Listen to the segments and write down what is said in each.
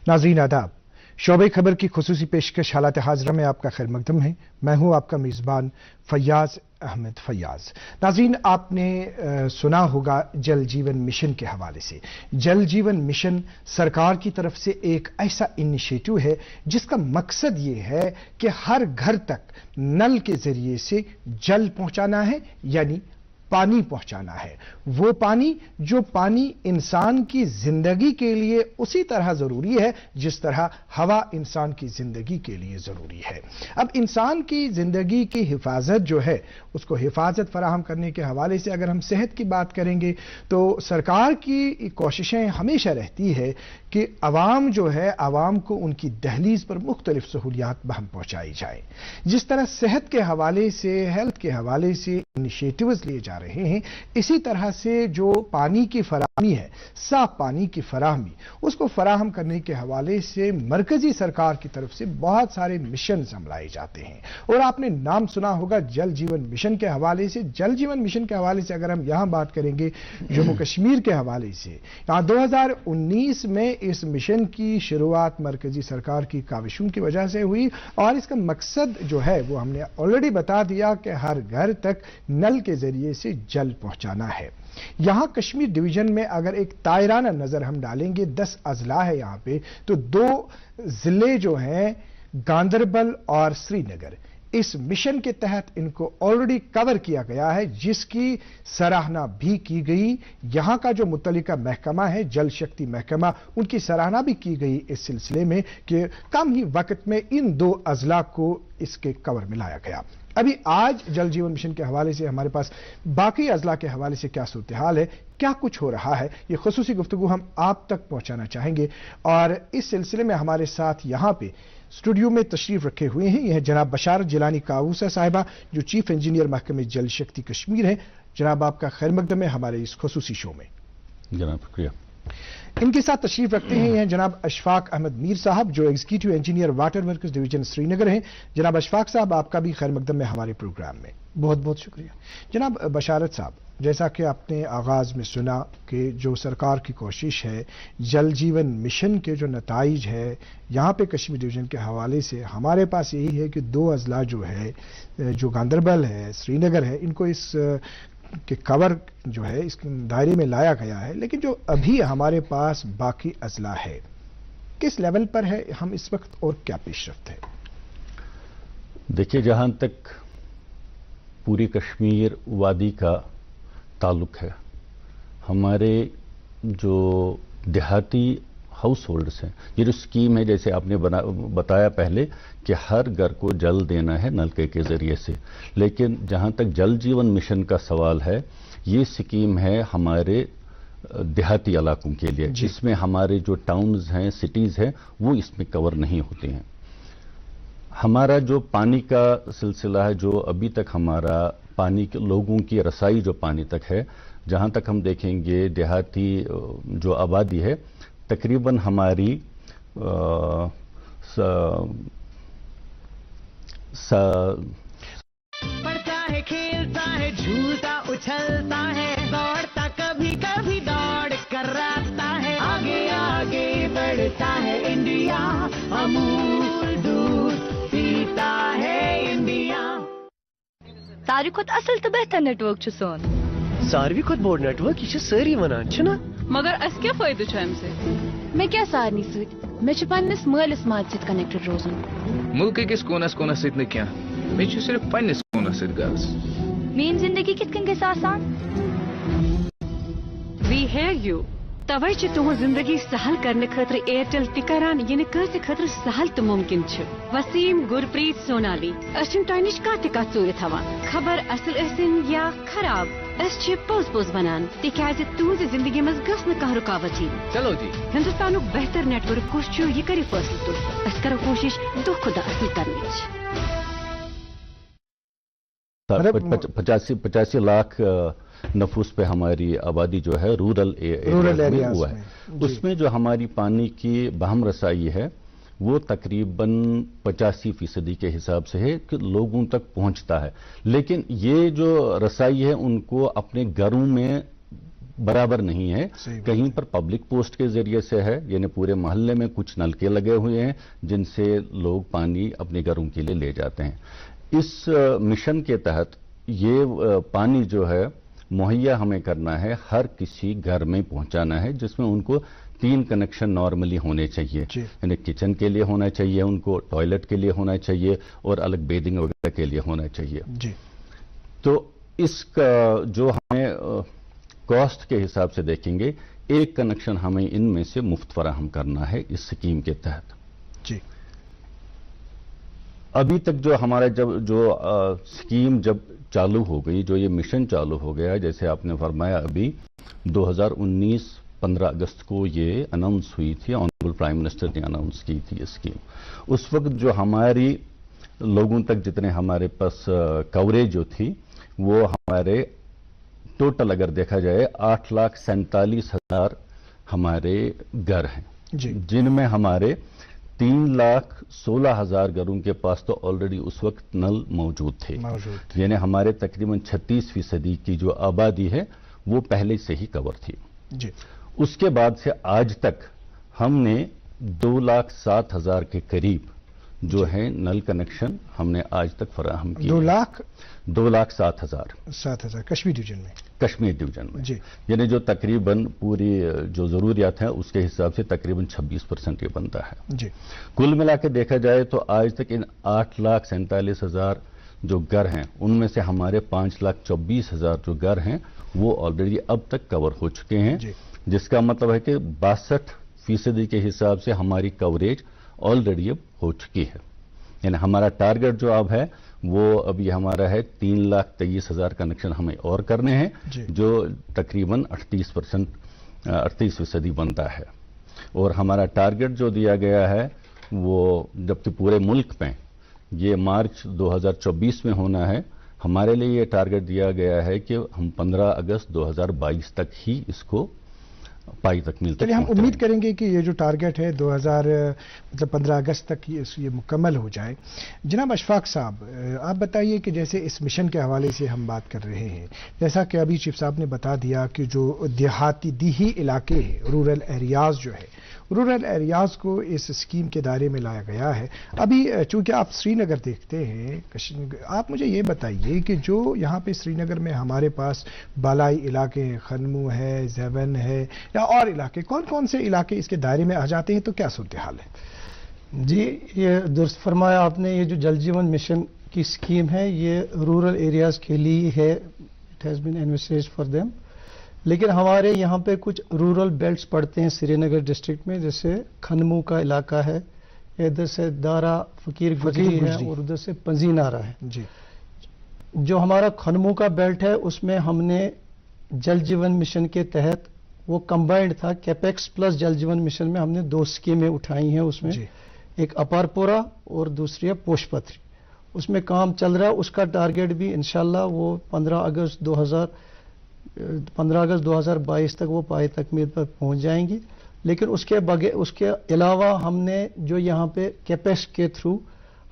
नाज़रीन आदाब, शोबे खबर की खुसूसी पेशकश हालात हाज़रा में आपका खैर मकदम है। मैं हूं आपका मेज़बान फैयाज अहमद फैयाज। नाज़रीन, आपने सुना होगा जल जीवन मिशन के हवाले से। जल जीवन मिशन सरकार की तरफ से एक ऐसा इनिशिएटिव है जिसका मकसद ये है कि हर घर तक नल के जरिए से जल पहुंचाना है, यानी पानी पहुंचाना है। वो पानी जो पानी इंसान की जिंदगी के लिए उसी तरह जरूरी है जिस तरह हवा इंसान की जिंदगी के लिए जरूरी है। अब इंसान की जिंदगी की हिफाजत जो है, उसको हिफाजत फराहम करने के हवाले से अगर हम सेहत की बात करेंगे तो सरकार की कोशिशें हमेशा रहती है कि अवाम जो है, अवाम को उनकी दहलीज पर मुख्तलिफ सहूलियात बहम पहुंचाई जाए। जिस तरह सेहत के हवाले से, हेल्थ के हवाले से इनिशिएटिव्स लिए जा रहे हैं, इसी तरह से जो पानी की फराहमी है, साफ पानी की फराहमी, उसको फराहम करने के हवाले से मरकजी सरकार की तरफ से बहुत सारे मिशन संभलाए जाते हैं। और आपने नाम सुना होगा जल जीवन मिशन के हवाले से। जल जीवन मिशन के हवाले से अगर हम यहां बात करेंगे जम्मू कश्मीर के हवाले से, यहां 2019 में इस मिशन की शुरुआत मरकजी सरकार की काविशों की वजह से हुई और इसका मकसद जो है वो हमने ऑलरेडी बता दिया कि हर घर तक नल के जरिए से जल पहुंचाना है। यहां कश्मीर डिवीजन में अगर एक तायराना नजर हम डालेंगे, 10 अजला है यहां पे, तो 2 जिले जो हैं गांदरबल और श्रीनगर, इस मिशन के तहत इनको ऑलरेडी कवर किया गया है, जिसकी सराहना भी की गई। यहां का जो मुतल्लिका महकमा है, जल शक्ति महकमा, उनकी सराहना भी की गई इस सिलसिले में कि कम ही वक्त में इन 2 अजला को इसके कवर में लाया गया। अभी आज जल जीवन मिशन के हवाले से हमारे पास बाकी अजला के हवाले से क्या सूरत हाल है, क्या कुछ हो रहा है, ये खुसूसी गुफ्तगू हम आप तक पहुंचाना चाहेंगे। और इस सिलसिले में हमारे साथ यहां पे स्टूडियो में तशरीफ रखे हुए हैं, यह जनाब बशारत जिलानी काऊसा साहिबा, जो चीफ इंजीनियर महकमे जल शक्ति कश्मीर है। जनाब, आपका खैर मकदम है हमारे इस खुसूसी शो में। जनाब शुक्रिया। इनके साथ तशरीफ रखते हैं यह जनाब अशफाक अहमद मीर साहब, जो executive engineer water workers division Srinagar हैं। जनाब अशफाक साहब, आपका भी खैर मकदम है हमारे प्रोग्राम में। बहुत बहुत शुक्रिया। जनाब बशारत साहब, जैसा कि आपने आगाज में सुना कि जो सरकार की कोशिश है, जल जीवन मिशन के जो नताइज है यहाँ पे कश्मीर डिवीजन के हवाले से हमारे पास यही है कि 2 अजला जो है, जो गांदरबल है, श्रीनगर है, इनको इस के कवर जो है इस दायरे में लाया गया है। लेकिन जो अभी हमारे पास बाकी अजला है, किस लेवल पर है हम इस वक्त और क्या पेशरफ्त है? देखिए, जहां तक पूरी कश्मीर वादी का ताल्लुक है, हमारे जो देहाती हाउस होल्ड्स हैं, ये जो स्कीम है, जैसे आपने बताया पहले कि हर घर को जल देना है नलके के जरिए से, लेकिन जहां तक जल जीवन मिशन का सवाल है, ये स्कीम है हमारे देहाती इलाकों के लिए, जिसमें हमारे जो टाउन्स हैं, सिटीज़ हैं, वो इसमें कवर नहीं होते हैं। हमारा जो पानी का सिलसिला है, जो अभी तक हमारा पानी के लोगों की रसाई जो पानी तक है, जहां तक हम देखेंगे देहाती जो आबादी है, तकरीबन हमारी पढ़ता है, खेलता है, झूलता उछलता है, दौड़ता कभी कभी दौड़ कर रास्ता है, आगे आगे बढ़ता है इंडिया, अमूल दूध पीता है इंडिया। सारी खुद असल तो बेहतर नेटवर्क छु सोन। सारवी खुद बोर्ड नेटवर्क ये सारी वनान छना, मगर अस क्या फायदे छ अमि मैं क्या सारनी सत मे पन्नस मालिस माज सत कनेक्टेड रोजन। मुल्क किस कोनस कोनस सत न क्या, मे सिर्फ पन्नस कोनस सत गर्स। मेन जिंदगी कित कन गई आसान। We hair you. तवै तुह जिंदगी सहल करने खतर एयरटेल टिकरान ये कंस खतर सहल तो मुमकिन। वसीम, गुरप्रीत, सोनाली तह नश कह चूर थवान, खबर असल या खराब, पोज पोज बनान तिकाज तुज जिंदगी मज गस न कह रुकावट। चलो जी, हिंदुस्तान बेहतर नेटवर्क कुछ यह कर फैसल तुल, अस करो कोशिश दो खुदा असल करने। 85 लाख नफूस पे हमारी आबादी जो है रूरल एरिया में हुआ है। उसमें जो हमारी पानी की बहम रसाई है वो तकरीबन 85% के हिसाब से है कि लोगों तक पहुंचता है। लेकिन ये जो रसाई है उनको अपने घरों में बराबर नहीं है। सही बात कहीं पर पब्लिक पोस्ट के जरिए से है, यानी पूरे मोहल्ले में कुछ नलके लगे हुए हैं जिनसे लोग पानी अपने घरों के लिए ले जाते हैं। इस मिशन के तहत ये पानी जो है मुहैया हमें करना है, हर किसी घर में पहुंचाना है, जिसमें उनको 3 कनेक्शन नॉर्मली होने चाहिए। जी। यानी किचन के लिए होना चाहिए, उनको टॉयलेट के लिए होना चाहिए और अलग बेदिंग वगैरह के लिए होना चाहिए। जी। तो इसका जो हमें कॉस्ट के हिसाब से देखेंगे, 1 कनेक्शन हमें इनमें से मुफ्त फराहम करना है इस स्कीम के तहत। जी। अभी तक जो हमारा स्कीम जब चालू हो गई, जो ये मिशन चालू हो गया, जैसे आपने फरमाया अभी 2019 15 अगस्त को ये अनाउंस हुई थी, ऑनरेबल प्राइम मिनिस्टर ने अनाउंस की थी ये स्कीम। उस वक्त जो हमारी लोगों तक जितने हमारे पास कवरेज जो थी, वो हमारे टोटल अगर देखा जाए 8,47,000 हमारे घर हैं, जिनमें हमारे 3,16,000 घरों के पास तो ऑलरेडी उस वक्त नल मौजूद थे। यानी हमारे तकरीबन 36% की जो आबादी है वो पहले से ही कवर थी। जी। उसके बाद से आज तक हमने 2,07,000 के करीब जो है नल कनेक्शन हमने आज तक फराहम किए। 2,07,000 कश्मीर डिवीजन में। कश्मीर डिवीजन में जी। यानी जो तकरीबन पूरी जो जरूरियात है उसके हिसाब से तकरीबन 26% ये बनता है। जी। कुल मिला के देखा जाए तो आज तक इन 8,47,000 जो घर हैं, उनमें से हमारे 5,24,000 जो घर हैं वो ऑलरेडी अब तक कवर हो चुके हैं, जिसका मतलब है कि 62% के हिसाब से हमारी कवरेज ऑलरेडी अब हो चुकी है। यानी हमारा टारगेट जो अब है वो अभी हमारा है 3,23,000 कनेक्शन हमें और करने हैं, जो तकरीबन 38% बनता है। और हमारा टारगेट जो दिया गया है वो जबकि पूरे मुल्क में ये मार्च 2024 में होना है, हमारे लिए ये टारगेट दिया गया है कि हम 15 अगस्त 2022 तक ही इसको पाई तकमील तक। चलिए हम उम्मीद करेंगे कि ये जो टारगेट है 15 अगस्त तक ये मुकम्मल हो जाए। जनाब अशफाक साहब, आप बताइए कि जैसे इस मिशन के हवाले से हम बात कर रहे हैं, जैसा कि अभी चीफ साहब ने बता दिया कि जो देहाती दीही इलाके हैं, रूरल एरियाज जो है, रूरल एरियाज को इस स्कीम के दायरे में लाया गया है। अभी चूंकि आप श्रीनगर देखते हैं, आप मुझे ये बताइए कि जो यहाँ पे श्रीनगर में हमारे पास बालाई इलाके हैं, खनमू है, ज़ेवन है या और इलाके, कौन कौन से इलाके इसके दायरे में आ जाते हैं, तो क्या सूरत हाल है? जी, ये दुरुस्त फरमाया आपने। ये जो जल जीवन मिशन की स्कीम है ये रूरल एरियाज के लिए है, it has been envisaged for them. लेकिन हमारे यहाँ पे कुछ रूरल बेल्ट्स पड़ते हैं श्रीनगर डिस्ट्रिक्ट में, जैसे खनमू का इलाका है, इधर से दारा फकीर गुजरी है और उधर से पंजीनारा है। जी। जो हमारा खनमू का बेल्ट है उसमें हमने जल जीवन मिशन के तहत, वो कंबाइंड था, कैपेक्स प्लस जल जीवन मिशन में हमने 2 स्कीमें उठाई हैं उसमें। एक अपारपुरा और दूसरी है पोशपत्री। उसमें काम चल रहा है, उसका टारगेट भी इंशाल्लाह वो 15 अगस्त 2022 तक वो पाए तकमील पर पहुंच जाएंगी। लेकिन उसके अलावा हमने जो यहाँ पे कैपेक्स के थ्रू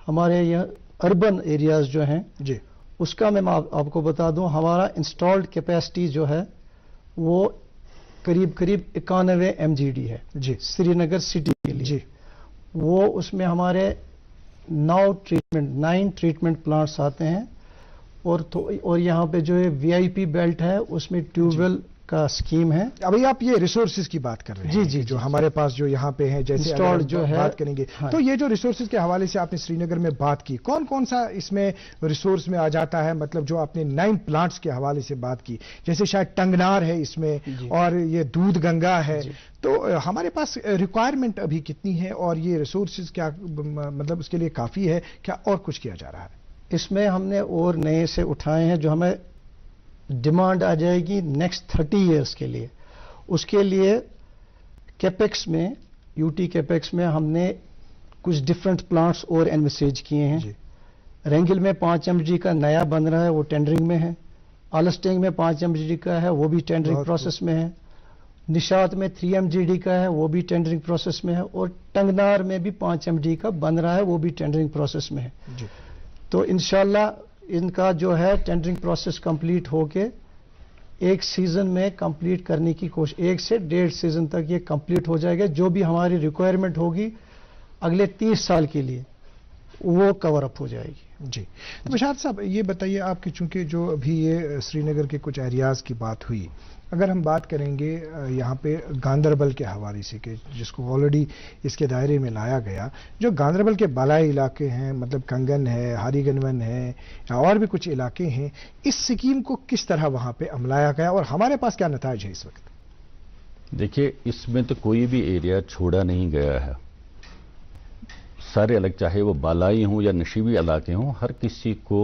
हमारे यहाँ अर्बन एरियाज जो हैं जी, उसका मैं आपको बता दूं, हमारा इंस्टॉल्ड कैपेसिटी जो है वो करीब 91 MGD है जी, श्रीनगर सिटी के लिए जी। वो उसमें हमारे 9 ट्रीटमेंट प्लांट्स आते हैं और यहाँ पे जो है VIP बेल्ट है उसमें ट्यूबवेल का स्कीम है। अभी आप ये रिसोर्सेज की बात कर रहे हैं जी, जो हमारे पास जो यहाँ पे है, जैसे इंस्टॉल्ड जो है बात करेंगे तो ये जो रिसोर्सेज के हवाले से आपने श्रीनगर में बात की, कौन कौन सा इसमें रिसोर्स में आ जाता है? मतलब जो आपने 9 प्लांट्स के हवाले से बात की, जैसे शायद टंगनार है इसमें और ये दूध गंगा है, तो हमारे पास रिक्वायरमेंट अभी कितनी है और ये रिसोर्सेज क्या मतलब उसके लिए काफी है क्या और कुछ किया जा रहा है? इसमें हमने और नए से उठाए हैं जो हमें डिमांड आ जाएगी नेक्स्ट 30 इयर्स के लिए। उसके लिए कैपेक्स में, यूटी कैपेक्स में हमने कुछ डिफरेंट प्लांट्स और एनविसेज किए हैं। रेंगिल में 5 MGD का नया बन रहा है, वो टेंडरिंग में है। आलस्टेंग में 5 MGD का है, वो भी टेंडरिंग प्रोसेस में है। निशात में 3 MGD का है, वो भी टेंडरिंग प्रोसेस में है। और टंगनार में भी 5 MGD का बन रहा है, वो भी टेंडरिंग प्रोसेस में है। तो इंशाल्लाह इनका जो है टेंडरिंग प्रोसेस कंप्लीट होके ایک سیزن میں کمپلیٹ کرنے کی کوشش، 1 سے 1.5 سیزن تک یہ کمپلیٹ ہو جائے گا. جو بھی ہماری ریکوائرمنٹ ہوگی اگلے 30 سال کے لیے وہ کور اپ ہو جائے گی. جی بشارت صاحب یہ بتائیے آپ کہ چونکہ جو ابھی یہ سری نگر کے کچھ ایریاز کی بات ہوئی، اگر ہم بات کریں گے یہاں پہ گاندربل کے حوالے سے کہ جس کو آلریڈی اس کے دائرے میں لایا گیا، جو گاندربل کے بالائی علاقے ہیں، مطلب کنگن ہے، ہاری گنون ہے یا اور بھی کچھ علاقے ہیں، اس سکیم کو کس طرح وہاں پہ عملایا گیا اور ہمارے پاس کیا نتائج ہے اس وقت؟ دیکھیے اس میں تو کوئی بھی ایریا چھوڑا نہیں گیا ہے. سارے الگ، چاہے وہ بالائی ہوں یا نشیبی علاقے ہوں، ہر کسی کو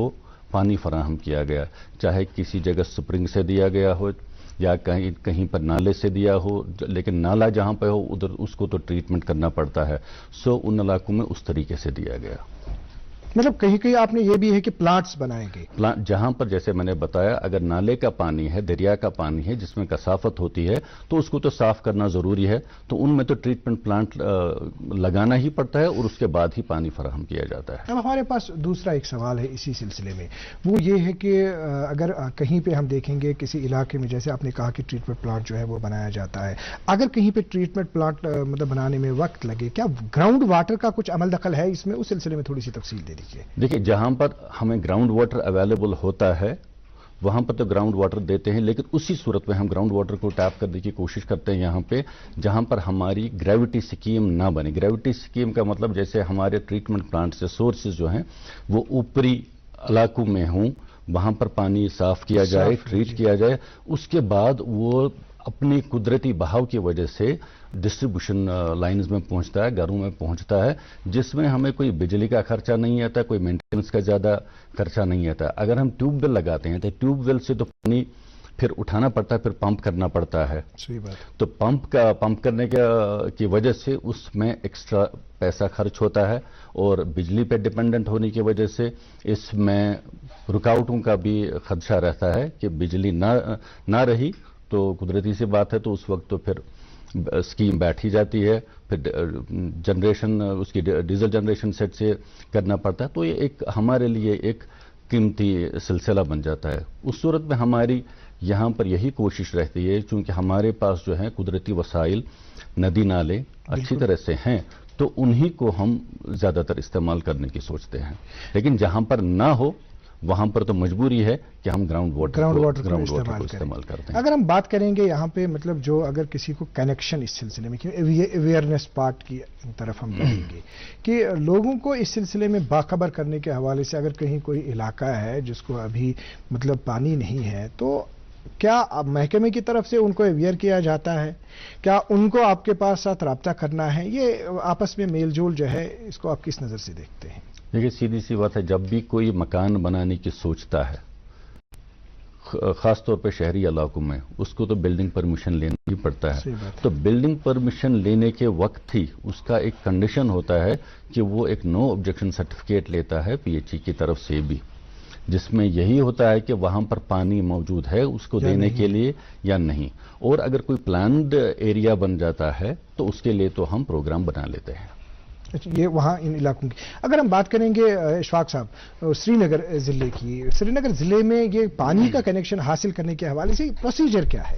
پانی فراہم کیا گیا، چاہے کسی جگہ سپرنگ سے دیا گیا ہو یا کہیں پر نالے سے دیا ہو، لیکن نالا جہاں پہ ہو ادھر اس کو تو ٹریٹمنٹ کرنا پڑتا ہے. سو ان علاقوں میں اس طریقے سے دیا گیا. مطلب کہیں کہیں آپ نے یہ بھی ہے کہ پلانٹس بنائے گئے، جہاں پر جیسے میں نے بتایا اگر نالے کا پانی ہے، دریا کا پانی ہے جس میں کثافت ہوتی ہے تو اس کو تو صاف کرنا ضروری ہے، تو ان میں تو ٹریٹمنٹ پلانٹ لگانا ہی پڑتا ہے اور اس کے بعد ہی پانی فراہم کیا جاتا ہے. اب ہمارے پاس دوسرا ایک سوال ہے اسی سلسلے میں، وہ یہ ہے کہ اگر کہیں پہ ہم دیکھیں گے کسی علاقے میں، جیسے آپ نے کہا کہ ٹریٹمنٹ پلانٹ جو ہے وہ بنایا جاتا ہے، اگر کہیں پہ ٹریٹمنٹ پلانٹ مطلب بنانے میں وقت لگے، کیا گراؤنڈ واٹر کا کچھ عمل دخل ہے اس میں؟ اس سلسلے میں تھوڑی سی تفصیل دے دیجیے. دیکھیے جہاں پر ہمیں گراؤنڈ واٹر اویلیبل ہوتا ہے وہاں پر تو گراؤنڈ واٹر دیتے ہیں، لیکن اسی صورت میں ہم گراؤنڈ واٹر کو ٹیپ کرنے کی کوشش کرتے ہیں یہاں پہ جہاں پر ہماری گریوٹی سکیم نہ بنے. گریوٹی سکیم کا مطلب جیسے ہمارے ٹریٹمنٹ پلانٹ سے سورسز جو ہیں وہ اوپری علاقوں میں ہوں، وہاں پر پانی صاف کیا جائے، ٹریٹ کیا جائے، اس کے بعد وہ اپنی قدرتی بہاؤ کی وجہ سے ڈسٹریبیوشن لائنز میں پہنچتا ہے، گھروں میں پہنچتا ہے، جس میں ہمیں کوئی بجلی کا خرچہ نہیں آتا، کوئی مینٹیننس کا زیادہ خرچہ نہیں آتا. اگر ہم ٹیوب ویل لگاتے ہیں تو ٹیوب ویل سے تو پانی پھر اٹھانا پڑتا ہے، پھر پمپ کرنا پڑتا ہے. صحیح بات. تو پمپ کرنے کی وجہ سے اس میں ایکسٹرا پیسہ خرچ ہوتا ہے اور بجلی پہ ڈپینڈنٹ ہونے کی وجہ سے اس میں رکاوٹوں کا بھی خدشہ رہتا ہے کہ بجلی نہ رہی تو قدرتی سی بات ہے تو اس وقت تو پھر اسکیم بیٹھ ہی جاتی ہے، پھر جنریشن اس کی ڈیزل جنریشن سیٹ سے کرنا پڑتا ہے، تو یہ ایک ہمارے لیے ایک قیمتی سلسلہ بن جاتا ہے. اس صورت میں ہماری یہاں پر یہی کوشش رہتی ہے چونکہ ہمارے پاس جو ہے قدرتی وسائل ندی نالے اچھی طرح سے ہیں تو انہی کو ہم زیادہ تر استعمال کرنے کی سوچتے ہیں، لیکن جہاں پر نہ ہو وہاں پر تو مجبوری ہے کہ ہم گراؤنڈ واٹر کو استعمال کرتے ہیں. اگر ہم بات کریں گے یہاں پہ مطلب جو اگر کسی کو کنیکشن اس سلسلے میں اویئرنیس پارٹ کی طرف ہم بڑھیں گے کہ لوگوں کو اس سلسلے میں باخبر کرنے کے حوالے سے، اگر کہیں کوئی علاقہ ہے جس کو ابھی مطلب پانی نہیں ہے تو کیا محکمے کی طرف سے ان کو اویئر کیا جاتا ہے؟ کیا ان کو آپ کے پاس ساتھ رابطہ کرنا ہے؟ یہ آپس میں میل جول جو ہے اس کو آپ کس نظر سے دیکھتے ہیں؟ دیکھیے سیدھی سی بات ہے، جب بھی کوئی مکان بنانے کی سوچتا ہے خاص طور پہ شہری علاقوں میں اس کو تو بلڈنگ پرمیشن لینا ہی پڑتا ہے. تو بلڈنگ پرمیشن لینے کے وقت ہی اس کا ایک کنڈیشن ہوتا ہے کہ وہ ایک نو آبجیکشن سرٹیفکیٹ لیتا ہے PHE کی طرف سے بھی، جس میں یہی ہوتا ہے کہ وہاں پر پانی موجود ہے اس کو دینے کے لیے یا نہیں. اور اگر کوئی پلانڈ ایریا بن جاتا ہے تو اس کے لیے تو ہم پروگرام بنا لیتے ہیں. یہ وہاں ان علاقوں کی. اگر ہم بات کریں گے اشفاق صاحب سری نگر ضلع کی، سری نگر ضلع میں یہ پانی کا کنیکشن حاصل کرنے کے حوالے سے پروسیجر کیا ہے؟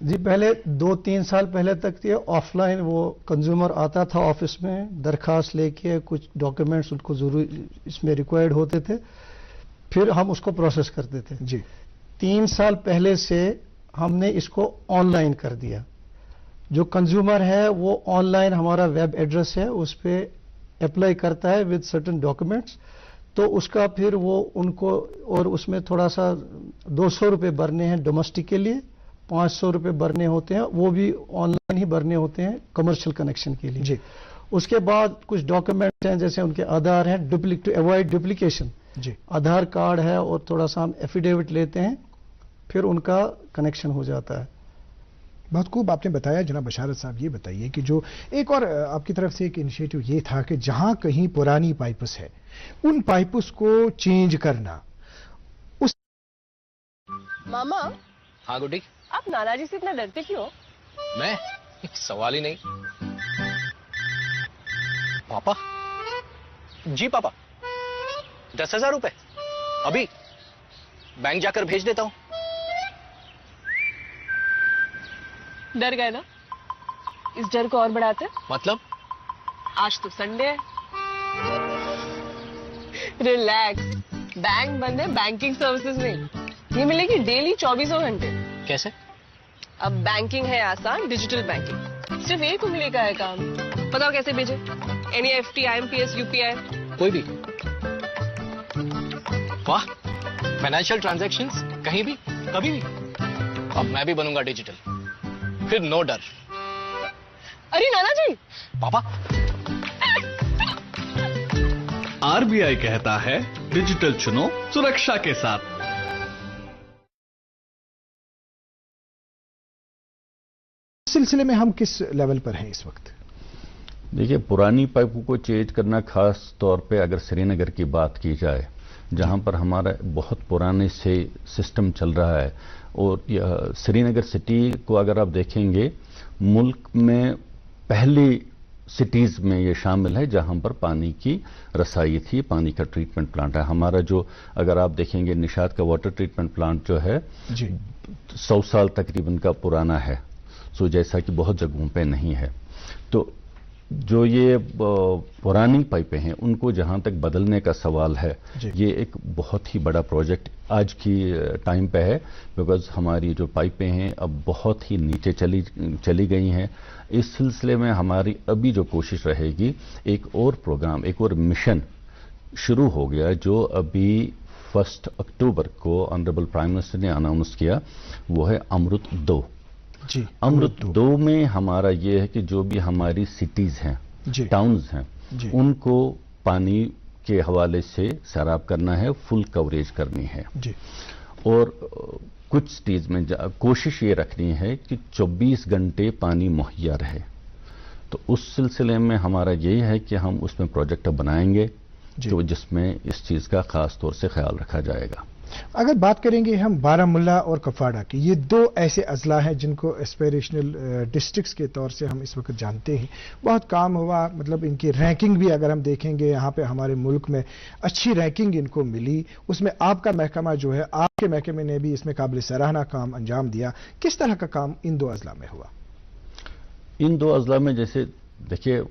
جی پہلے 2-3 سال پہلے تک یہ آف لائن وہ کنزیومر آتا تھا آفس میں درخواست لے کے، کچھ ڈاکیومنٹس ان کو ضروری اس میں ریکوائرڈ ہوتے تھے، پھر ہم اس کو پروسیس کرتے تھے. جی 3 سال پہلے سے ہم نے اس کو آن لائن کر دیا. جو کنزیومر ہے وہ آن لائن ہمارا ویب ایڈریس ہے اس پہ اپلائی کرتا ہے ود سرٹن ڈاکومنٹس، تو اس کا پھر وہ ان کو، اور اس میں تھوڑا سا 200 روپے بھرنے ہیں ڈومیسٹک کے لیے، 500 روپے بھرنے ہوتے ہیں، وہ بھی آن لائن ہی بھرنے ہوتے ہیں کمرشل کنیکشن کے لیے. جی اس کے بعد کچھ ڈاکومنٹس ہیں جیسے ان کے آدھار ہیں، ٹو اوائڈ ڈپلیکیشن، جی آدھار کارڈ ہے اور تھوڑا سا ہم ایفیڈیوٹ لیتے ہیں، پھر ان کا کنیکشن ہو جاتا ہے. بہت خوب آپ نے بتایا جناب بشارت صاحب. یہ بتائیے کہ جو ایک اور آپ کی طرف سے ایک انیشیٹو یہ تھا کہ جہاں کہیں پرانی پائپس ہے ان پائپس کو چینج کرنا. اس ماما. ہاں گڈی. آپ نانا جی سے اتنا ڈرتے کیوں؟ میں سوال ہی نہیں. پاپا. جی پاپا. 10,000 روپے ابھی بینک جا کر بھیج دیتا ہوں. डर गए ना? इस डर को और बढ़ाते हैं? मतलब? आज तो संडे है. रिलैक्स. बैंक बंद है, बैंकिंग सर्विसेज नहीं. ये मिलेगी डेली 24 घंटे. कैसे? अब बैंकिंग है आसान, डिजिटल बैंकिंग. सिर्फ एक उंगली का है काम. बताओ कैसे भेजे? NEFT, IMPS, UPI. कोई भी. वाह, फाइनेंशियल ट्रांजैक्शंस कहीं भी, कभी भी. अब मैं भी बनूंगा डिजिटल. फिर नो डर. अरे नाना जी. पापा. RBI कहता है डिजिटल चुनो सुरक्षा के साथ. सिलसिले में हम किस लेवल पर हैं इस वक्त? देखिए, पुरानी पाइपों को चेंज करना, खास तौर पे अगर श्रीनगर की बात की जाए, जहां पर हमारा बहुत पुराने से सिस्टम चल रहा है, और श्रीनगर सिटी को अगर आप देखेंगे, मुल्क में पहली सिटीज में ये शामिल है जहां पर पानी की रसाई थी, पानी का ट्रीटमेंट प्लांट है. हमारा जो, अगर आप देखेंगे, निशात का वाटर ट्रीटमेंट प्लांट जो है जी 100 साल तकरीबन का पुराना है. सो जैसा कि बहुत जगहों पे नहीं है. तो जो ये पुरानी पाइपें हैं उनको जहां तक बदलने का सवाल है, ये एक बहुत ही बड़ा प्रोजेक्ट आज की टाइम पे है, बिकॉज हमारी जो पाइपें हैं अब बहुत ही नीचे चली गई हैं. इस सिलसिले में हमारी अभी जो कोशिश रहेगी, एक और प्रोग्राम, एक और मिशन शुरू हो गया, जो अभी 1 अक्टूबर को ऑनरेबल प्राइम मिनिस्टर ने अनाउंस किया. वो है अमृत 2. जी, अमृत 2 में हमारा ये है कि जो भी हमारी सिटीज हैं, टाउन्स हैं, उनको पानी के हवाले से सैराब करना है, फुल कवरेज करनी है. जी. और कुछ सिटीज में कोशिश ये रखनी है कि 24 घंटे पानी मुहैया रहे. तो उस सिलसिले में हमारा यही है कि हम उसमें प्रोजेक्ट बनाएंगे, जो जिसमें इस चीज का खास तौर से ख्याल रखा जाएगा. अगर बात करेंगे हम बारामुल्ला और कपवाड़ा की, ये 2 ऐसे अजला हैं जिनको एस्पिरेशनल डिस्ट्रिक्ट्स के तौर से हम इस वक्त जानते हैं. बहुत काम हुआ, मतलब इनकी रैंकिंग भी अगर हम देखेंगे, यहाँ पे हमारे मुल्क में अच्छी रैंकिंग इनको मिली. उसमें आपका महकमा जो है, आपके महकमे ने भी इसमें काबिल सराहना काम अंजाम दिया. किस तरह का काम इन 2 अजला में हुआ? इन 2 अजला में, जैसे देखिए,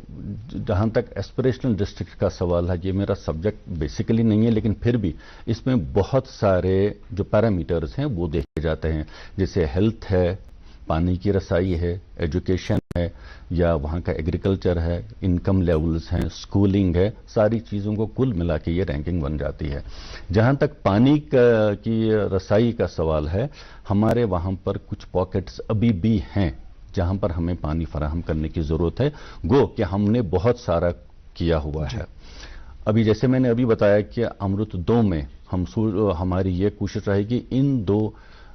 जहां तक एस्पिरेशनल डिस्ट्रिक्ट का सवाल है, ये मेरा सब्जेक्ट बेसिकली नहीं है, लेकिन फिर भी इसमें बहुत सारे जो पैरामीटर्स हैं वो देखे जाते हैं. जैसे हेल्थ है, पानी की रसाई है, एजुकेशन है, या वहाँ का एग्रीकल्चर है, इनकम लेवल्स हैं, स्कूलिंग है. सारी चीज़ों को कुल मिला के ये रैंकिंग बन जाती है. जहाँ तक पानी की रसाई का सवाल है, हमारे वहाँ पर कुछ पॉकेट्स अभी भी हैं जहां पर हमें पानी फराहम करने की जरूरत है. गो कि हमने बहुत सारा किया हुआ है. अभी जैसे मैंने अभी बताया कि अमृत 2 में हमारी ये कोशिश रहेगी, इन 2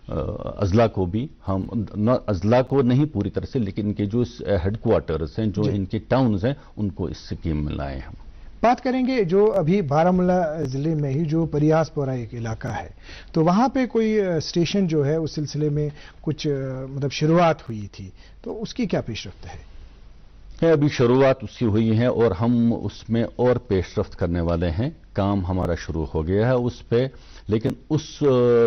अजला को भी, हम अजला को नहीं पूरी तरह से, लेकिन इनके जो हेडक्वार्टर्स हैं, जो इनके टाउन्स हैं, उनको इस स्कीम में लाए हम. बात करेंगे जो अभी बारामुल्ला जिले में ही जो परियासपोरा एक इलाका है, तो वहां पे कोई स्टेशन जो है उस सिलसिले में कुछ मतलब शुरुआत हुई थी, तो उसकी क्या पेशरफ्त है? अभी शुरुआत उसकी हुई है और हम उसमें और पेशरफ्त करने वाले हैं. काम हमारा शुरू हो गया है उस पे, लेकिन उस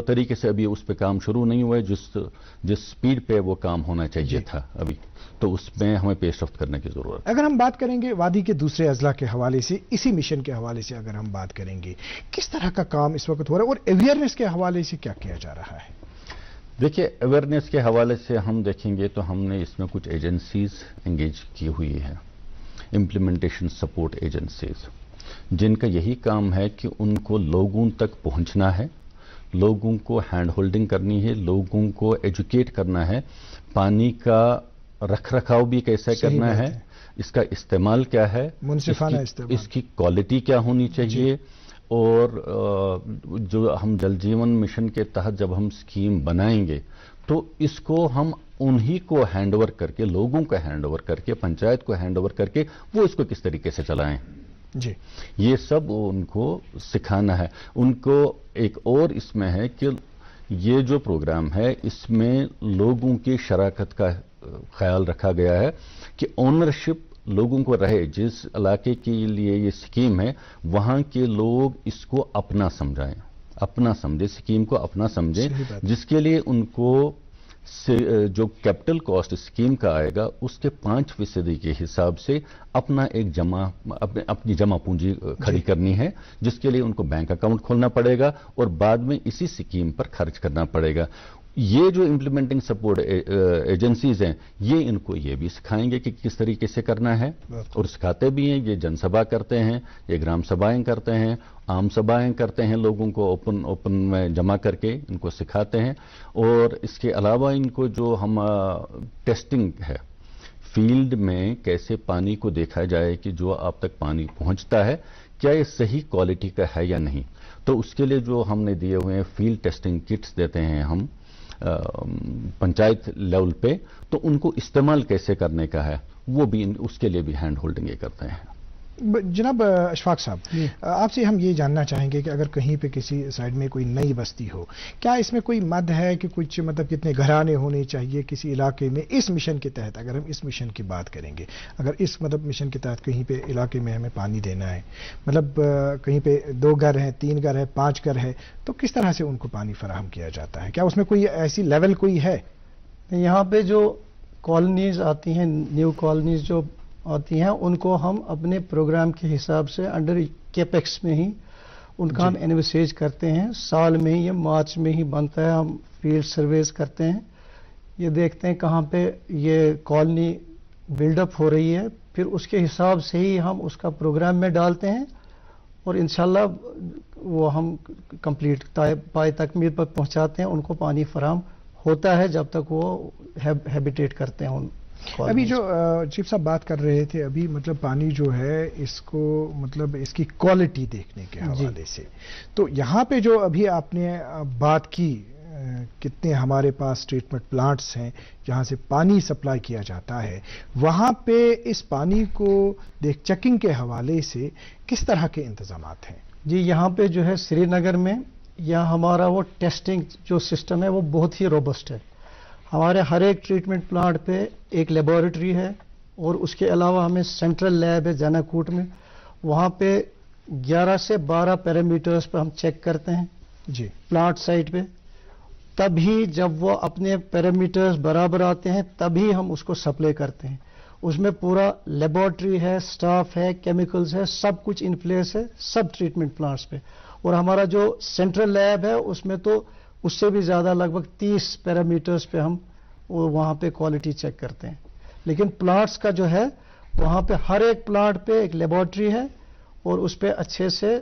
तरीके से अभी उस पे काम शुरू नहीं हुआ है जिस स्पीड पे वो काम होना चाहिए था अभी. तो उसमें हमें पेशरफ्त करने की जरूरत है. अगर हम बात करेंगे वादी के दूसरे अजला के हवाले से, इसी मिशन के हवाले से अगर हम बात करेंगे, किस तरह का काम इस वक्त हो रहा है और अवेयरनेस के हवाले से क्या किया जा रहा है? देखिए, अवेयरनेस के हवाले से हम देखेंगे तो हमने इसमें कुछ एजेंसीज एंगेज की हुई है, इम्प्लीमेंटेशन सपोर्ट एजेंसीज, जिनका यही काम है कि उनको लोगों तक पहुंचना है, लोगों को हैंड होल्डिंग करनी है, लोगों को एजुकेट करना है, पानी का रख रखाव भी कैसे करना है, इसका इस्तेमाल क्या है, मुनसिफाना इस्तेमाल, इसकी क्वालिटी क्या होनी चाहिए. और जो हम जल जीवन मिशन के तहत जब हम स्कीम बनाएंगे तो इसको हम उन्हीं को हैंडओवर करके, लोगों को हैंडओवर करके, पंचायत को हैंडओवर करके वो इसको किस तरीके से चलाएं, जी, ये सब उनको सिखाना है. उनको एक और इसमें है कि ये जो प्रोग्राम है इसमें लोगों की शराकत का ख्याल रखा गया है कि ओनरशिप लोगों को रहे. जिस इलाके के लिए ये स्कीम है वहां के लोग इसको अपना समझें, स्कीम को अपना समझें, जिसके लिए उनको جو कैपिटल कॉस्ट स्कीम का आएगा उसके 5% के हिसाब से अपना एक अपनी जमा पूंजी खड़ी करनी है, जिसके लिए उनको बैंक अकाउंट खोलना पड़ेगा और बाद में इसी स्कीम पर खर्च करना पड़ेगा। ये जो इम्प्लीमेंटिंग सपोर्ट एजेंसीज हैं ये इनको ये भी सिखाएंगे कि किस तरीके से करना है, और सिखाते भी हैं। ये जनसभा करते हैं, ये ग्राम सभाएं करते हैं, आम सभाएं करते हैं, लोगों को ओपन में जमा करके इनको सिखाते हैं। और इसके अलावा इनको जो हम टेस्टिंग है फील्ड में, कैसे पानी को देखा जाए कि जो आप तक पानी पहुंचता है क्या ये सही क्वालिटी का है या नहीं, तो उसके लिए जो हमने दिए हुए हैं फील्ड टेस्टिंग किट्स देते हैं हम पंचायत लेवल पे, तो उनको इस्तेमाल कैसे करने का है वो भी उसके लिए भी हैंड होल्डिंग ये करते हैं। जनाब अशफाक साहब, आपसे हम ये जानना चाहेंगे कि अगर कहीं पे किसी साइड में कोई नई बस्ती हो, क्या इसमें कोई मद है कि कुछ मतलब कितने घराने होने चाहिए किसी इलाके में इस मिशन के तहत? अगर हम इस मिशन की बात करेंगे, अगर इस मतलब मिशन के तहत कहीं पे इलाके में हमें पानी देना है, मतलब कहीं पे 2 घर हैं, 3 घर है, 5 घर है, तो किस तरह से उनको पानी फराहम किया जाता है? क्या उसमें कोई ऐसी लेवल कोई है? यहाँ पे जो कॉलोनीज आती हैं, न्यू कॉलोनीज जो आती हैं, उनको हम अपने प्रोग्राम के हिसाब से अंडर केपेक्स में ही उनका हम एनविसेज करते हैं। साल में ही, ये मार्च में ही बनता है। हम फील्ड सर्वेज करते हैं, ये देखते हैं कहाँ पे ये कॉलोनी बिल्डअप हो रही है, फिर उसके हिसाब से ही हम उसका प्रोग्राम में डालते हैं और इंशाल्लाह वो हम कंप्लीट पाए तकमील पर पहुंचाते हैं। उनको पानी फराहम होता है जब तक वो हैबिटेट करते हैं। अभी जो चीफ साहब बात कर रहे थे अभी, मतलब पानी जो है इसको मतलब इसकी क्वालिटी देखने के हवाले से, तो यहाँ पे जो अभी आपने बात की कितने हमारे पास ट्रीटमेंट प्लांट्स हैं जहाँ से पानी सप्लाई किया जाता है, वहाँ पे इस पानी को चेकिंग के हवाले से किस तरह के इंतजामात हैं? जी, यहाँ पे जो है श्रीनगर में या हमारा वो टेस्टिंग जो सिस्टम है वो बहुत ही रोबस्ट है। हमारे हर एक ट्रीटमेंट प्लांट पे एक लेबोरेटरी है और उसके अलावा हमें सेंट्रल लैब है जानाकूट में, वहाँ पे 11 से 12 पैरामीटर्स पे हम चेक करते हैं जी प्लांट साइट पे। तभी जब वो अपने पैरामीटर्स बराबर आते हैं तभी हम उसको सप्लाई करते हैं। उसमें पूरा लेबोरेटरी है, स्टाफ है, केमिकल्स है, सब कुछ इन प्लेस है सब ट्रीटमेंट प्लांट्स पे। और हमारा जो सेंट्रल लैब है उसमें तो उससे भी ज़्यादा लगभग 30 पैरामीटर्स पे हम वहाँ पे क्वालिटी चेक करते हैं। लेकिन प्लांट्स का जो है वहाँ पे हर एक प्लांट पे एक लेबोरेटरी है और उस पे अच्छे से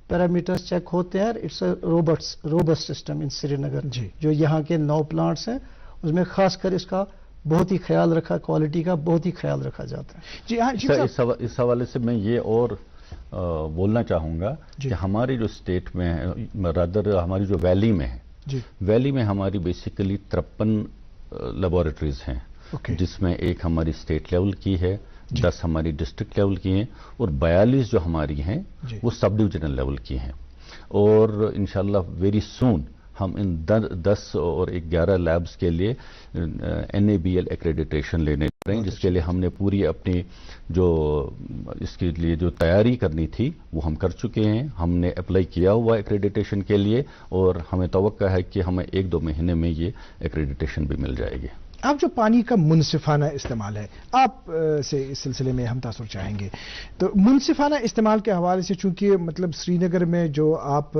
पैरामीटर्स चेक होते हैं। It's a robust system in Srinagar. जो यहाँ के 9 प्लांट्स हैं उसमें खासकर इसका बहुत ही ख्याल रखा, क्वालिटी का बहुत ही ख्याल रखा जाता है। जी हाँ, इस हवाले से मैं ये और बोलना चाहूँगा कि हमारी जो स्टेट में है, रादर हमारी जो वैली में है, वैली में हमारी बेसिकली 53 लेबोरेटरीज हैं, जिसमें एक हमारी स्टेट लेवल की है, 10 हमारी डिस्ट्रिक्ट लेवल की हैं और 42 जो हमारी हैं वो सब डिविजनल लेवल की हैं। और इंशाल्लाह वेरी सून हम इन 10 और 11 लैब्स के लिए NABL एक्रेडिटेशन लेने रहे हैं, जिसके लिए हमने पूरी अपनी जो इसके लिए जो तैयारी करनी थी वो हम कर चुके हैं। हमने अप्लाई किया हुआ एक्रेडिटेशन के लिए और हमें तवक्का है कि हमें 1-2 महीने में ये एक्रेडिटेशन भी मिल जाएगी। आप जो पानी का मुनसिफाना इस्तेमाल है, आप से इस सिलसिले में हम तासुर चाहेंगे। तो मुनसिफाना इस्तेमाल के हवाले से, चूंकि मतलब श्रीनगर में जो आप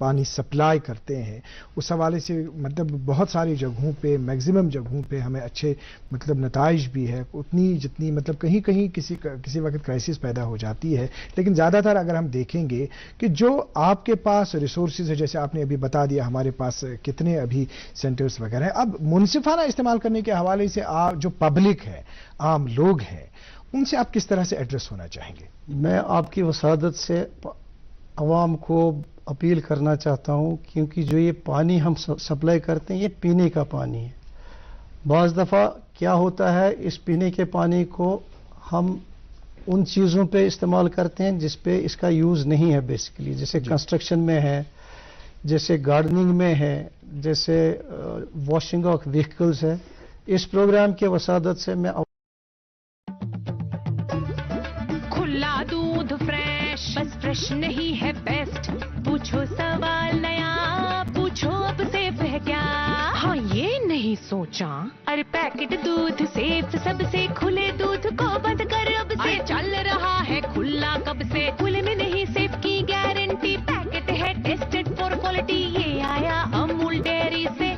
पानी सप्लाई करते हैं उस हवाले से मतलब बहुत सारी जगहों पे, मैक्सिमम जगहों पे हमें अच्छे मतलब नताइज भी है, उतनी जितनी मतलब कहीं कहीं किसी वक्त क्राइसिस पैदा हो जाती है। लेकिन ज़्यादातर अगर हम देखेंगे कि जो आपके पास रिसोर्सेज है, जैसे आपने अभी बता दिया हमारे पास कितने अभी सेंटर्स वगैरह हैं, अब मुनसिफाना इस्तेमाल करने के हवाले से आप जो पब्लिक है, आम लोग हैं, उनसे आप किस तरह से एड्रेस होना चाहेंगे? मैं आपकी वसादत से अवाम को अपील करना चाहता हूं, क्योंकि जो ये पानी हम सप्लाई करते हैं ये पीने का पानी है। बाज़ दफ़ा क्या होता है, इस पीने के पानी को हम उन चीज़ों पे इस्तेमाल करते हैं जिस पे इसका यूज़ नहीं है बेसिकली, जैसे कंस्ट्रक्शन में है, जैसे गार्डनिंग में है, जैसे वॉशिंग ऑफ व्हीकल्स है। इस प्रोग्राम के वसादत से मैं खुला दूध फ्रेश, बस फ्रेश नहीं है बेस्ट, पूछो सवाल नया, पूछो अब सेफ है क्या? हाँ ये नहीं सोचा, अरे पैकेट दूध सेफ सबसे, खुले दूध को बंद कर अब से, चल रहा है खुला कब से, खुले में नहीं सेफ की गारंटी, पैकेट है टेस्टेड फॉर क्वालिटी, ये आया अमूल डेयरी से,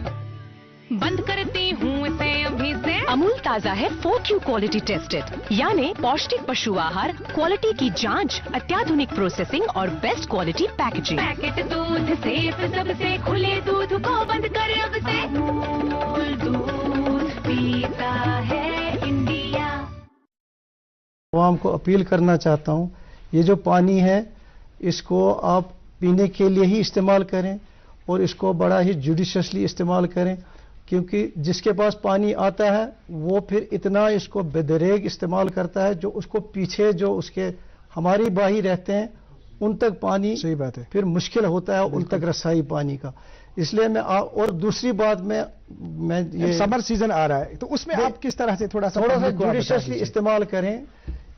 बंद करती हूँ इसे अभी से। अमूल ताजा है 4Q क्वालिटी टेस्टेड, यानी पौष्टिक पशु आहार, क्वालिटी की जांच, अत्याधुनिक प्रोसेसिंग और बेस्ट क्वालिटी पैकेजिंग। पैकेट दूध सेफ सबसे, खुले दूध को बंद कर अब से, अमूल दूध पीता है इंडिया। आवाम को अपील करना चाहता हूँ, ये जो पानी है इसको आप पीने के लिए ही इस्तेमाल करें और इसको बड़ा ही जुडिशियसली इस्तेमाल करें, क्योंकि जिसके पास पानी आता है वो फिर इतना इसको बेदरेग इस्तेमाल करता है, जो उसको पीछे जो उसके हमारी बाही रहते हैं उन तक पानी, सही बात है, फिर मुश्किल होता है उन तक रसाई पानी का। इसलिए मैं और दूसरी बात मैं ये समर सीजन आ रहा है तो उसमें आप किस तरह से थोड़ा सा जुडिशियसली इस्तेमाल करें।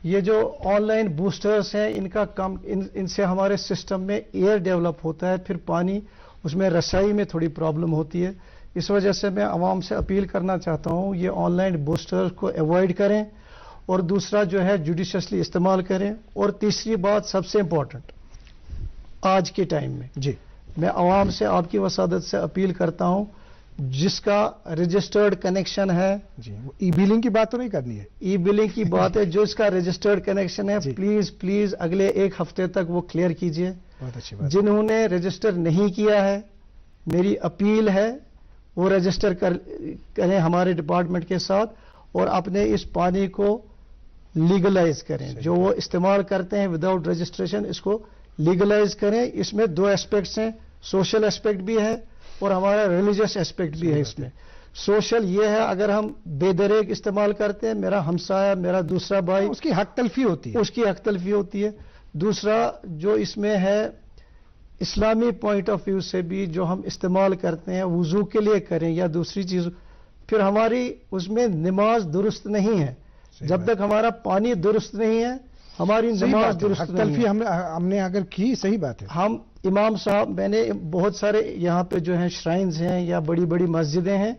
ये जो ऑनलाइन बूस्टर्स हैं इनका कम इनसे हमारे सिस्टम में एयर डेवलप होता है, फिर पानी उसमें रसाई में थोड़ी प्रॉब्लम होती है। इस वजह से मैं आवाम से अपील करना चाहता हूँ ये ऑनलाइन बूस्टर्स को अवॉइड करें और दूसरा जो है जुडिशियसली इस्तेमाल करें। और तीसरी बात सबसे इम्पोर्टेंट आज के टाइम में जी मैं आवाम से आपकी वसादत से अपील करता हूँ, जिसका रजिस्टर्ड कनेक्शन है, जी ई बिलिंग की बात तो नहीं करनी है, ई बिलिंग की बात है, जो इसका रजिस्टर्ड कनेक्शन है प्लीज प्लीज अगले एक हफ्ते तक वो क्लियर कीजिए। बहुत अच्छी बात। जिन्होंने रजिस्टर नहीं किया है मेरी अपील है वो रजिस्टर करें हमारे डिपार्टमेंट के साथ और अपने इस पानी को लीगलाइज करें। जो वो इस्तेमाल करते हैं विदाउट रजिस्ट्रेशन इसको लीगलाइज करें। इसमें दो एस्पेक्ट्स हैं, सोशल एस्पेक्ट भी है और हमारा रिलीजियस एस्पेक्ट भी है। इसमें सोशल ये है अगर हम बेदरेग इस्तेमाल करते हैं, मेरा हमसाया मेरा दूसरा भाई, उसकी हक तलफी होती है, उसकी हक तलफी होती है। दूसरा जो इसमें है इस्लामी पॉइंट ऑफ व्यू से भी जो हम इस्तेमाल करते हैं वुजू के लिए करें या दूसरी चीज, फिर हमारी उसमें नमाज दुरुस्त नहीं है। जब तक हमारा पानी दुरुस्त नहीं है हमारी नमाज दुरुस्त नहीं है। हमने अगर की, सही बात है। हम इमाम साहब, मैंने बहुत सारे यहाँ पे जो हैं श्राइन्स हैं या बड़ी बड़ी मस्जिदें हैं,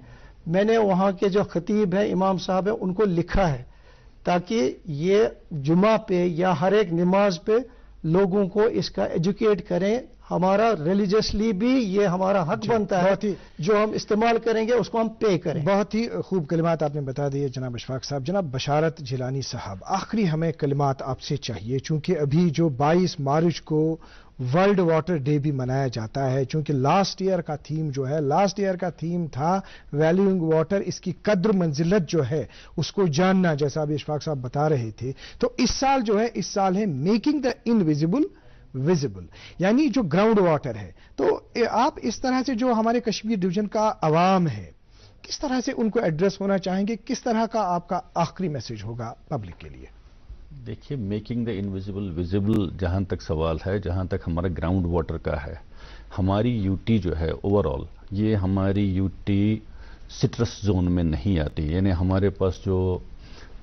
मैंने वहाँ के जो खतीब हैं इमाम साहब हैं उनको लिखा है ताकि ये जुमा पे या हर एक नमाज पे लोगों को इसका एजुकेट करें। हमारा रिलीजियसली भी ये हमारा हक बनता है, जो हम इस्तेमाल करेंगे उसको हम पे करें। बहुत ही खूब कलिमात आपने बता दिए जनाब अशफाक साहब। जनाब बशारत जिलानी साहब, आखिरी हमें कलिमात आपसे चाहिए, चूंकि अभी जो 22 मार्च को वर्ल्ड वाटर डे भी मनाया जाता है, चूंकि लास्ट ईयर का थीम था वैल्यूइंग वाटर, इसकी कद्र मंजिलत जो है उसको जानना, जैसा अभी अशफाक साहब बता रहे थे। तो इस साल है मेकिंग द इनविजिबल विजिबल, यानी जो ग्राउंड वाटर है। तो आप इस तरह से जो हमारे कश्मीर डिवीजन का अवाम है किस तरह से उनको एड्रेस होना चाहेंगे, किस तरह का आपका आखिरी मैसेज होगा पब्लिक के लिए? देखिए, मेकिंग द इनविजिबल विजिबल जहां तक सवाल है, जहां तक हमारा ग्राउंड वाटर का है, हमारी यूटी जो है ओवरऑल ये हमारी यूटी सिट्रस जोन में नहीं आती, यानी हमारे पास जो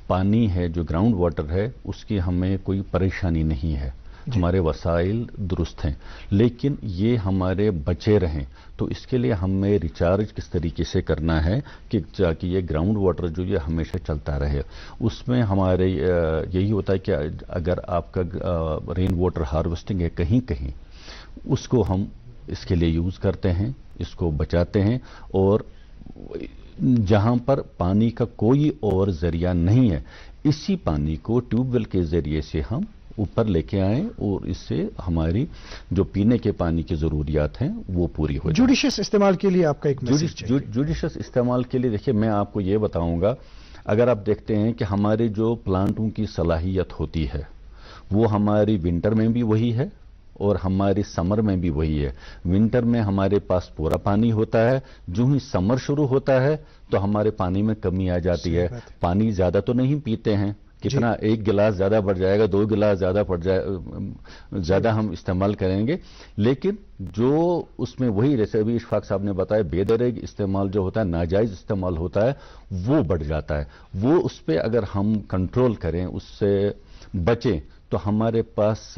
पानी है जो ग्राउंड वाटर है उसकी हमें कोई परेशानी नहीं है, हमारे वसाइल दुरुस्त हैं। लेकिन ये हमारे बचे रहें तो इसके लिए हमें रिचार्ज किस तरीके से करना है कि ताकि ये ग्राउंड वाटर जो ये हमेशा चलता रहे। उसमें हमारे यही होता है कि अगर आपका रेन वाटर हार्वेस्टिंग है कहीं कहीं, उसको हम इसके लिए यूज़ करते हैं, इसको बचाते हैं। और जहां पर पानी का कोई और जरिया नहीं है, इसी पानी को ट्यूबवेल के जरिए से हम ऊपर लेके आएं और इससे हमारी जो पीने के पानी की जरूरियात हैं वो पूरी हो जाए। जुडिशियस इस्तेमाल के लिए आपका एक मैसेज चाहिए। जुडिशियस इस्तेमाल के लिए देखिए, मैं आपको ये बताऊंगा, अगर आप देखते हैं कि हमारे जो प्लांटों की सलाहियत होती है वो हमारी विंटर में भी वही है और हमारी समर में भी वही है। विंटर में हमारे पास पूरा पानी होता है, जो ही समर शुरू होता है तो हमारे पानी में कमी आ जाती है। पानी ज्यादा तो नहीं पीते हैं, कितना एक गिलास ज्यादा बढ़ जाएगा, 2 गिलास ज्यादा हम इस्तेमाल करेंगे, लेकिन जो उसमें वही, जैसे अभी इशफाक साहब ने बताया, बेदरेग इस्तेमाल जो होता है, नाजायज इस्तेमाल होता है, वो बढ़ जाता है। वो उस पर अगर हम कंट्रोल करें, उससे बचें, तो हमारे पास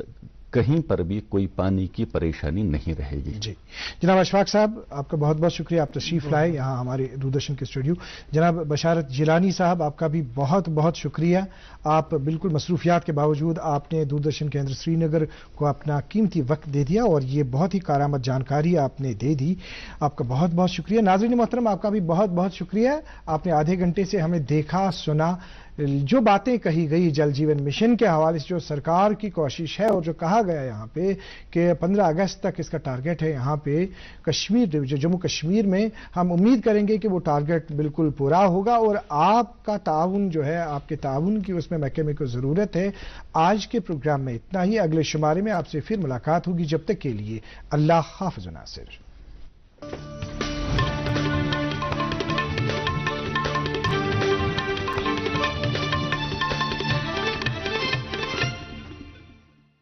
کہیں پر بھی کوئی پانی کی پریشانی نہیں رہے گی. جی جناب اشفاق صاحب آپ کا بہت بہت شکریہ, آپ تشریف لائے یہاں ہمارے دوردرشن کے اسٹوڈیو. جناب بشارت جیلانی صاحب آپ کا بھی بہت بہت شکریہ, آپ بالکل مصروفیات کے باوجود آپ نے دوردرشن کیندر سری نگر کو اپنا قیمتی وقت دے دیا اور یہ بہت ہی کارآمد جانکاری آپ نے دے دی, آپ کا بہت بہت شکریہ. ناظرین محترم آپ کا بھی بہت بہت شکریہ, آپ نے آدھے گھنٹے سے ہمیں دیکھا سنا, جو باتیں کہی گئی جل جیون مشن کے حوالے سے, جو سرکار کی کوشش ہے اور جو کہا گیا یہاں پہ کہ 15 اگست تک اس کا ٹارگٹ ہے یہاں پہ کشمیر, جو جموں کشمیر میں, ہم امید کریں گے کہ وہ ٹارگٹ بالکل پورا ہوگا اور آپ کا تعاون جو ہے, آپ کے تعاون کی اس میں محکمے کو ضرورت ہے. آج کے پروگرام میں اتنا ہی, اگلے شمارے میں آپ سے پھر ملاقات ہوگی, جب تک کے لیے اللہ حافظ و ناصر.